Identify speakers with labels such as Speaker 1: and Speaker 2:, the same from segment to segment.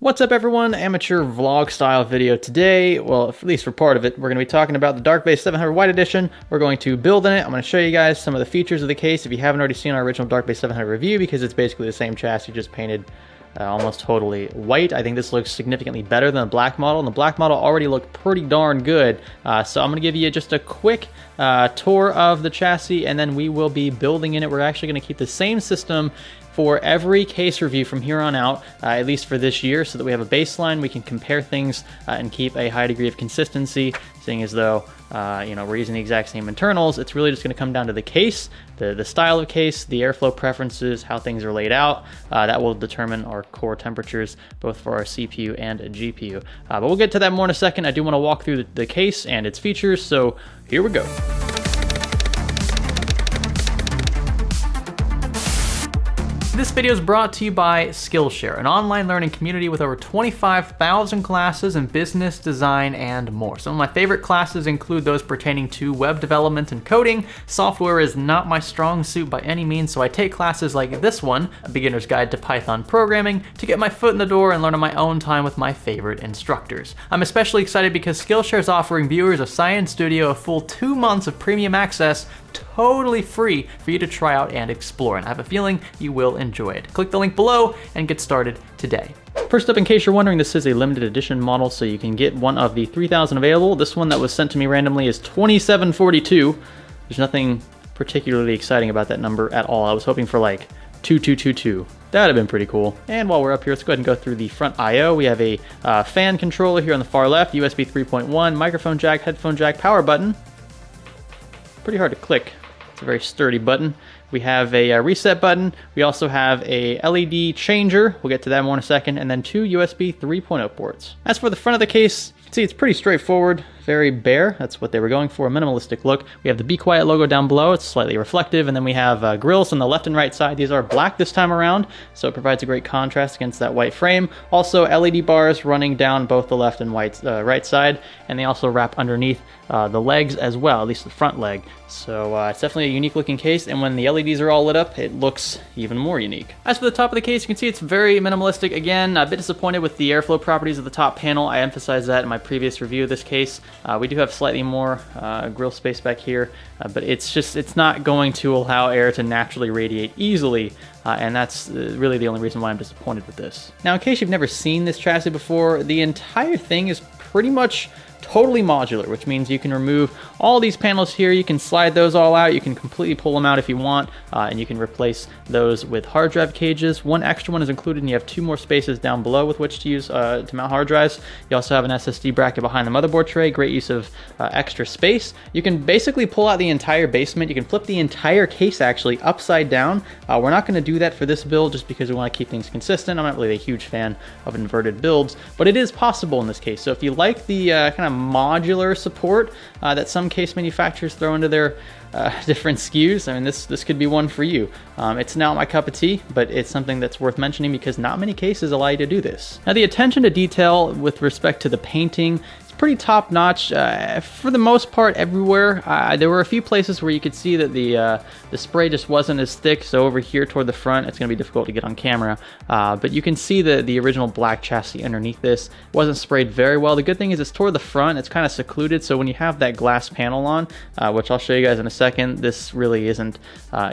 Speaker 1: What's up everyone, amateur vlog style video today. Well, at least for part of it, we're going to be talking about the Dark Base 700 White Edition. We're going to build in it. I'm going to show you guys some of the features of the case if you haven't already seen our original Dark Base 700 review, because it's basically the same chassis, just painted almost totally white. I think this looks significantly better than the black model, and the black model already looked pretty darn good. So I'm going to give you just a quick tour of the chassis, and then we will be building in it. We're actually going to keep the same system for every case review from here on out, at least for this year, so that we have a baseline, we can compare things and keep a high degree of consistency, seeing as though we're using the exact same internals. It's really just going to come down to the case, the style of case, the airflow preferences, how things are laid out. That will determine our core temperatures, both for our CPU and GPU. But we'll get to that more in a second. I do want to walk through the case and its features, so here we go. This video is brought to you by Skillshare, an online learning community with over 25,000 classes in business, design, and more. Some of my favorite classes include those pertaining to web development and coding. Software is not my strong suit by any means, so I take classes like this one, A Beginner's Guide to Python Programming, to get my foot in the door and learn on my own time with my favorite instructors. I'm especially excited because Skillshare is offering viewers of Science Studio a full 2 months of premium access, totally free for you to try out and explore, and I have a feeling you will enjoy it. Click the link below and get started today. First up, in case you're wondering, this is a limited edition model, so you can get one of the 3,000 available. This one that was sent to me randomly is 2742. There's nothing particularly exciting about that number at all. I was hoping for like 2222. That would have been pretty cool. And while we're up here, let's go ahead and go through the front I/O. We have a fan controller here on the far left, USB 3.1, microphone jack, headphone jack, power button. Pretty hard to click. It's a very sturdy button. We have a reset button. We also have a LED changer. We'll get to that more in a second. And then 2 USB 3.0 ports. As for the front of the case, you can see it's pretty straightforward, very bare. That's what they were going for, a minimalistic look. We have the Be Quiet logo down below. It's slightly reflective. And then we have grills on the left and right side. These are black this time around, so it provides a great contrast against that white frame. Also LED bars running down both the left and right side, and they also wrap underneath the legs as well, at least the front leg. So it's definitely a unique looking case, and when the LEDs are all lit up, it looks even more unique. As for the top of the case, you can see it's very minimalistic. Again, a bit disappointed with the airflow properties of the top panel. I emphasized that in my previous review of this case. We do have slightly more grill space back here, but it's not going to allow air to naturally radiate easily. And that's really the only reason why I'm disappointed with this. Now, in case you've never seen this chassis before, the entire thing is pretty much totally modular, which means you can remove all these panels here. You can slide those all out. You can completely pull them out if you want, and you can replace those with hard drive cages. One extra one is included, and you have 2 more spaces down below with which to use to mount hard drives. You also have an SSD bracket behind the motherboard tray. Great use of extra space. You can basically pull out the entire basement. You can flip the entire case actually upside down. We're not going to do that for this build just because we want to keep things consistent. I'm not really a huge fan of inverted builds, but it is possible in this case. So if you like the kind of modular support that some case manufacturers throw into their different SKUs, I mean, this could be one for you. It's not my cup of tea, but it's something that's worth mentioning because not many cases allow you to do this. Now, the attention to detail with respect to the painting, pretty top notch for the most part everywhere. There were a few places where you could see that the spray just wasn't as thick, so over here toward the front it's going to be difficult to get on camera, but you can see the original black chassis underneath this. It wasn't sprayed very well. The good thing is it's toward the front, it's kind of secluded, so when you have that glass panel on, which I'll show you guys in a second, this really isn't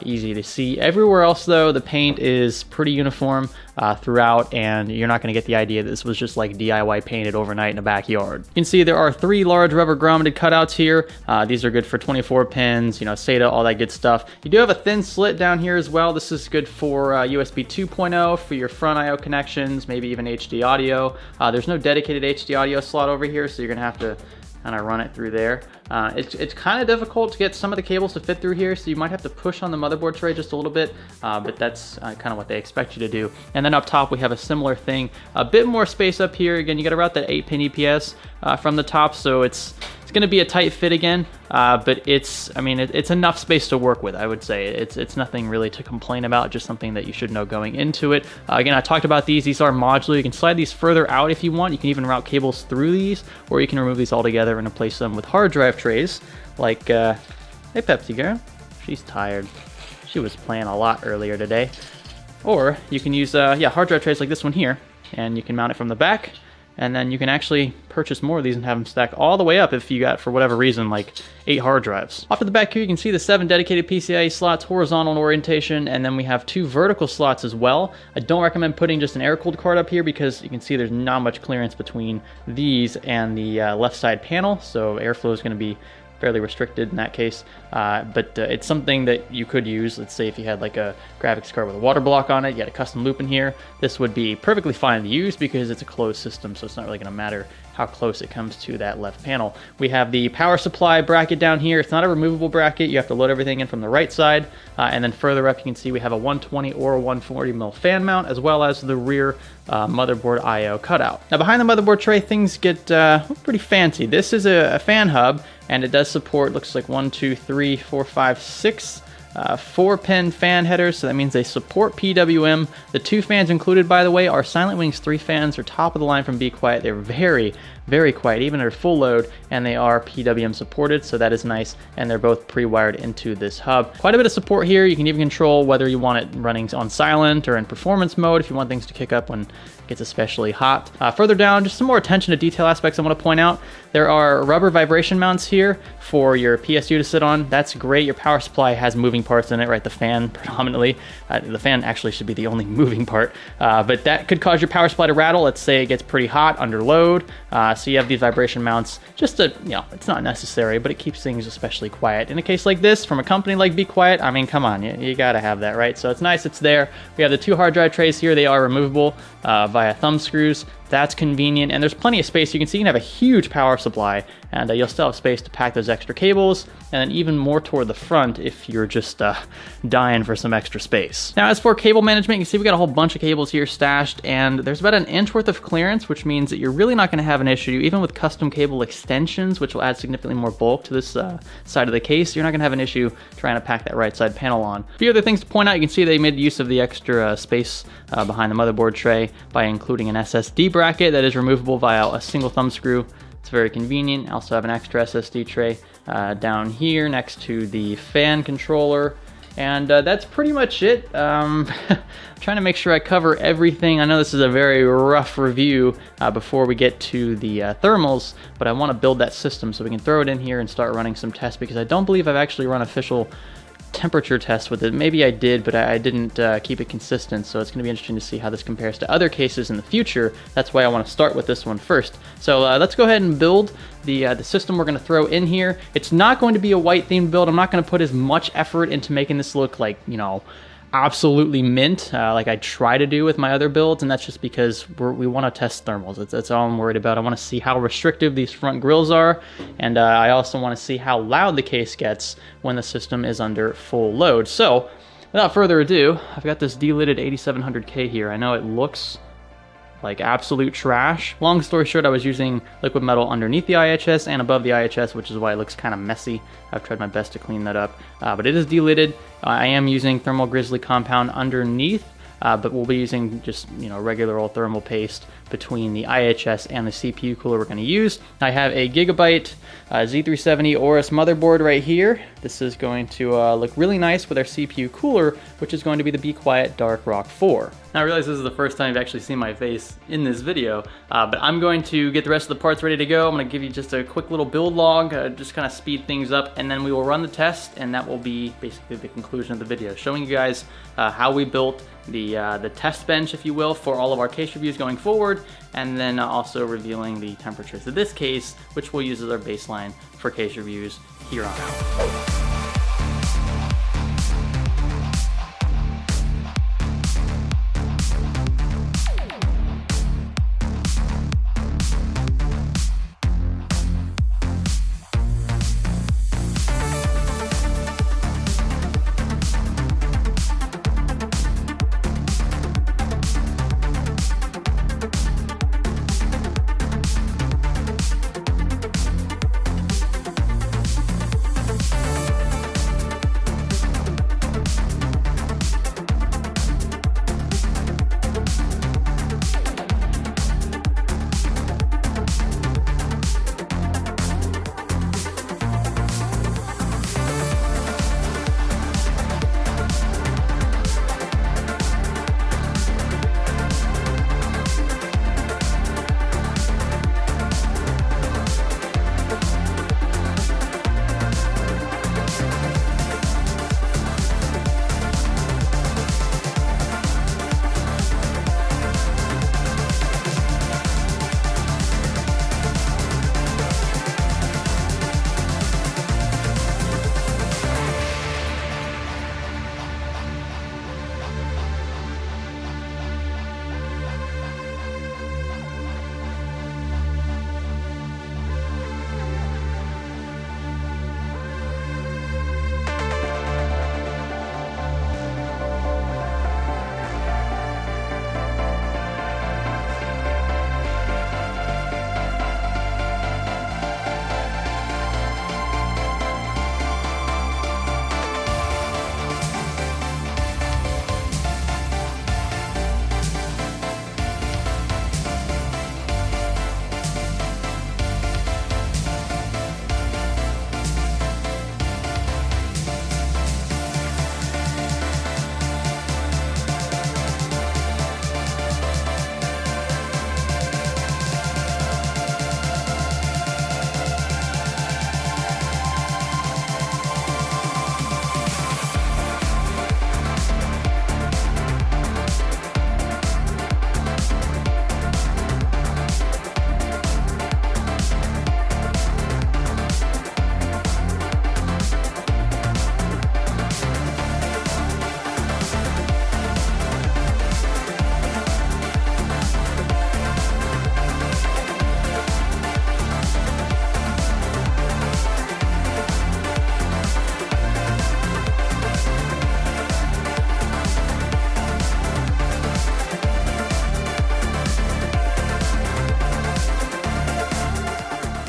Speaker 1: easy to see. Everywhere else though, the paint is pretty uniform throughout, and you're not going to get the idea that this was just like DIY painted overnight in a backyard. You can see there are 3 large rubber grommeted cutouts here. These are good for 24 pins, SATA, all that good stuff. You do have a thin slit down here as well. This is good for USB 2.0 for your front I/O connections, maybe even HD audio. There's no dedicated HD audio slot over here, so you're going to have to kind of run it through there. It's kind of difficult to get some of the cables to fit through here, so you might have to push on the motherboard tray just a little bit, but that's kind of what they expect you to do. And then up top we have a similar thing, a bit more space up here. Again, you got to route that 8-pin EPS from the top, so it's going to be a tight fit again, but it's enough space to work with. I would say it's nothing really to complain about, just something that you should know going into it. Again, I talked about these are modular. You can slide these further out if you want. You can even route cables through these, or you can remove these all together and replace them with hard drive trays, like hey Pepsi girl, she's tired, she was playing a lot earlier today. Or you can use hard drive trays like this one here, and you can mount it from the back. And then you can actually purchase more of these and have them stack all the way up if you got, for whatever reason, like 8 hard drives. Off to the back here, you can see the 7 dedicated PCIe slots, horizontal in orientation, and then we have 2 vertical slots as well. I don't recommend putting just an air-cooled card up here because you can see there's not much clearance between these and the left side panel, so airflow is going to be fairly restricted in that case, but it's something that you could use. Let's say if you had like a graphics card with a water block on it, you had a custom loop in here, this would be perfectly fine to use because it's a closed system, so it's not really going to matter how close it comes to that left panel. We have the power supply bracket down here. It's not a removable bracket. You have to load everything in from the right side, and then further up you can see we have a 120 or a 140 mil fan mount, as well as the rear motherboard I/O cutout. Now behind the motherboard tray, things get pretty fancy. This is a fan hub, and it does support, looks like 1, 2, 3, 4, 5, 6 4-pin fan headers, so that means they support PWM. The 2 fans included, by the way, are Silent Wings 3 fans. They're top of the line from Be Quiet. They're very, very quiet, even at full load, and they are PWM supported, so that is nice, and they're both pre-wired into this hub. Quite a bit of support here. You can even control whether you want it running on silent or in performance mode if you want things to kick up when it gets especially hot. Further down, just some more attention to detail aspects I want to point out. There are rubber vibration mounts here for your PSU to sit on. That's great. Your power supply has moving parts in it, right? The fan predominantly. The fan actually should be the only moving part, but that could cause your power supply to rattle. Let's say it gets pretty hot under load. So you have these vibration mounts just to, you know, it's not necessary, but it keeps things especially quiet. In a case like this, from a company like Be Quiet, I mean, come on, you gotta have that, right? So it's nice it's there. We have the 2 hard drive trays here. They are removable via thumb screws. That's convenient, and there's plenty of space. You can see you can have a huge power supply, and you'll still have space to pack those extra cables, and then even more toward the front if you're just dying for some extra space. Now, as for cable management, you can see we got a whole bunch of cables here stashed, and there's about 1 inch worth of clearance, which means that you're really not going to have an issue, even with custom cable extensions, which will add significantly more bulk to this side of the case. You're not going to have an issue trying to pack that right side panel on. A few other things to point out, you can see they made use of the extra space behind the motherboard tray by including an SSD bracket that is removable via a single thumb screw. It's very convenient. I also have an extra SSD tray down here next to the fan controller, and that's pretty much it. I'm trying to make sure I cover everything. I know this is a very rough review before we get to the thermals, but I want to build that system so we can throw it in here and start running some tests, because I don't believe I've actually run official temperature tests with it. Maybe I did, but I didn't keep it consistent, so it's going to be interesting to see how this compares to other cases in the future. That's why I want to start with this one first. So let's go ahead and build the system we're going to throw in here. It's not going to be a white themed build. I'm not going to put as much effort into making this look like, you know, absolutely mint like I try to do with my other builds, and that's just because we want to test thermals. That's all I'm worried about. I want to see how restrictive these front grills are, and I also want to see how loud the case gets when the system is under full load. So without further ado, I've got this delidded 8700K here. I know it looks like absolute trash. Long story short, I was using liquid metal underneath the IHS and above the IHS, which is why it looks kind of messy. I've tried my best to clean that up, but it is delidded. I am using thermal grizzly compound underneath, but we'll be using just, you know, regular old thermal paste between the IHS and the CPU cooler we're going to use. I have a Gigabyte Z370 Aorus motherboard right here. This is going to look really nice with our CPU cooler, which is going to be the Be Quiet Dark Rock 4. Now I realize this is the first time you've actually seen my face in this video, but I'm going to get the rest of the parts ready to go. I'm going to give you just a quick little build log, just kind of speed things up, and then we will run the test, and that will be basically the conclusion of the video, showing you guys how we built the test bench, if you will, for all of our case reviews going forward, and then also revealing the temperatures of this case, which we'll use as our baseline for case reviews here on out.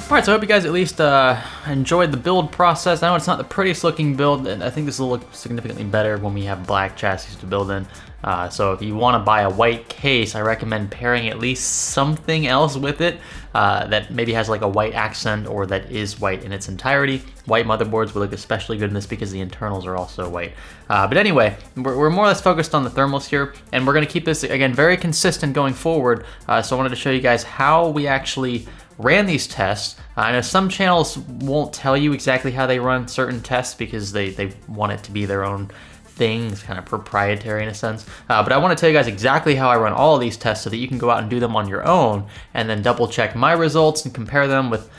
Speaker 1: All right, so I hope you guys at least enjoyed the build process. I know it's not the prettiest looking build, and I think this will look significantly better when we have black chassis to build in. So if you want to buy a white case, I recommend pairing at least something else with it that maybe has like a white accent or that is white in its entirety. White motherboards would look especially good in this because the internals are also white. But anyway, we're more or less focused on the thermals here, and we're going to keep this, again, very consistent going forward. So I wanted to show you guys how we actually ran these tests. I know some channels won't tell you exactly how they run certain tests because they want it to be their own thing. It's kind of proprietary in a sense. But I want to tell you guys exactly how I run all of these tests so that you can go out and do them on your own and then double check my results and compare them with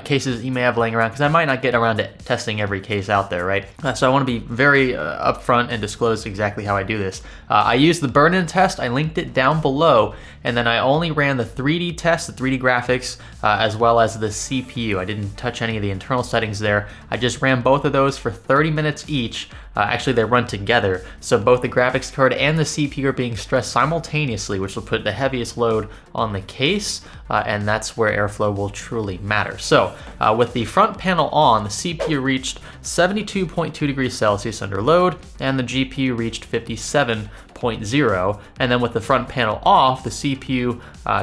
Speaker 1: cases that you may have laying around, because I might not get around to testing every case out there, right? So I want to be very upfront and disclose exactly how I do this. I use the Burnin Test. I linked it down below, and then I only ran the 3D test, the 3D graphics, as well as the CPU. I didn't touch any of the internal settings there. I just ran both of those for 30 minutes each. Actually, they run together, so both the graphics card and the CPU are being stressed simultaneously, which will put the heaviest load on the case, and that's where airflow will truly matter. So with the front panel on, the CPU reached 72.2 degrees Celsius under load, and the GPU reached 57.0, and then with the front panel off, the CPU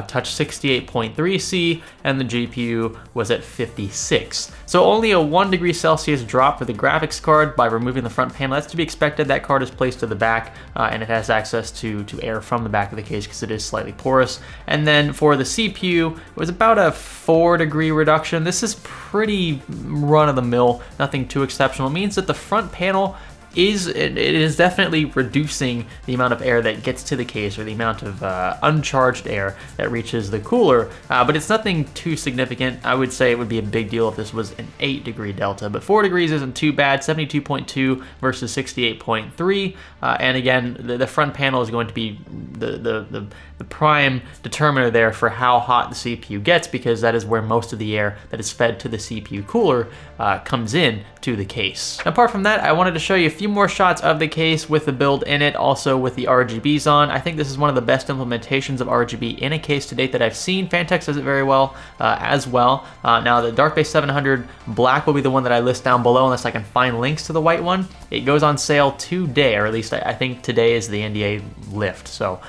Speaker 1: touched 68.3 C, and the GPU was at 56. So only a 1 degree Celsius drop for the graphics card by removing the front panel. That's to be expected. That card is placed to the back, and it has access to air from the back of the case because it is slightly porous. And then for the CPU, it was about a 4 degree reduction. This is pretty run-of-the-mill, nothing too exceptional. It means that the front panel it is definitely reducing the amount of air that gets to the case, or the amount of uncharged air that reaches the cooler, but it's nothing too significant. I would say it would be a big deal if this was an 8 degree delta, but 4 degrees isn't too bad. 72.2 versus 68.3, and again, the front panel is going to be the prime determiner there for how hot the CPU gets, because that is where most of the air that is fed to the CPU cooler comes in to the case. Apart from that, I wanted to show you a few more shots of the case with the build in it, also with the RGBs on. I think this is one of the best implementations of RGB in a case to date that I've seen. Fantech does it very well as well. Now the Dark-Base 700 black will be the one that I list down below unless I can find links to the white one. It goes on sale today, or at least I think today is the NDA lift, so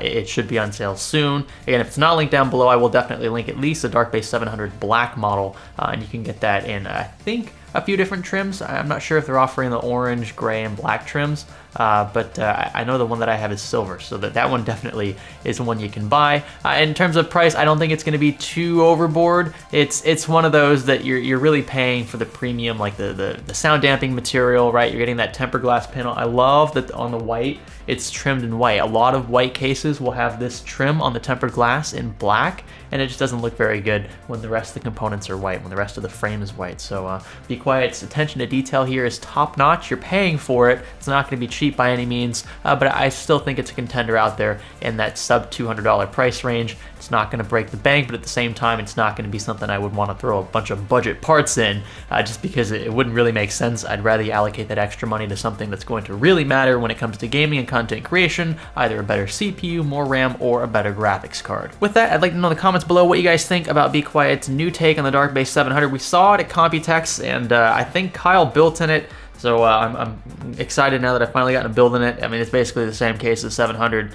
Speaker 1: it should be on sale soon. Again, if it's not linked down below, I will definitely link at least the Dark-Base 700 black model, and you can get that in, I think, a few different trims. I'm not sure if they're offering the orange, gray, and black trims, but I know the one that I have is silver, so that one definitely is one you can buy. In terms of price, I don't think it's going to be too overboard. It's one of those that you're really paying for the premium, like the sound damping material, right? You're getting that tempered glass panel. I love that on the white, it's trimmed in white. A lot of white cases will have this trim on the tempered glass in black, and it just doesn't look very good when the rest of the components are white, when the rest of the frame is white. So Be Quiet's attention to detail here is top notch. You're paying for it. It's not going to be cheap by any means, but I still think it's a contender out there in that sub $200 price range. It's not going to break the bank, but at the same time, it's not going to be something I would want to throw a bunch of budget parts in, just because it wouldn't really make sense. I'd rather you allocate that extra money to something that's going to really matter when it comes to gaming and content creation, either a better CPU, more RAM, or a better graphics card. With that, I'd like to know in the comments below what you guys think about Be Quiet's new take on the Dark-Base 700. We saw it at Computex, and I think Kyle built in it. So I'm excited now that I've finally gotten a build in it. I mean, it's basically the same case as 700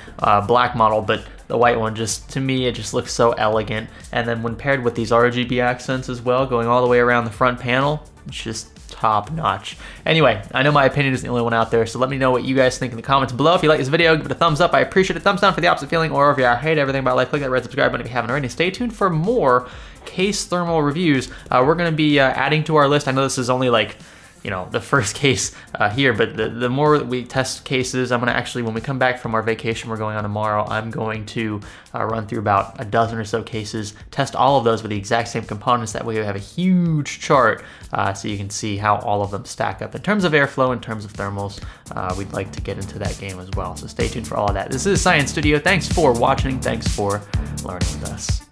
Speaker 1: black model, but the white one to me, it just looks so elegant. And then when paired with these RGB accents as well, going all the way around the front panel, it's just top notch. Anyway, I know my opinion isn't the only one out there, so let me know what you guys think in the comments below. If you like this video, give it a thumbs up. I appreciate it. Thumbs down for the opposite feeling, or if you hate everything about life, click that red subscribe button if you haven't already. Stay tuned for more case thermal reviews. We're going to be adding to our list. I know this is only like, the first case here, but the more we test cases, I'm gonna actually, when we come back from our vacation we're going on tomorrow, I'm going to run through about a dozen or so cases, test all of those with the exact same components. That way we have a huge chart so you can see how all of them stack up in terms of airflow, in terms of thermals. We'd like to get into that game as well, so stay tuned for all of that. This is Science Studio. Thanks for watching. Thanks for learning with us.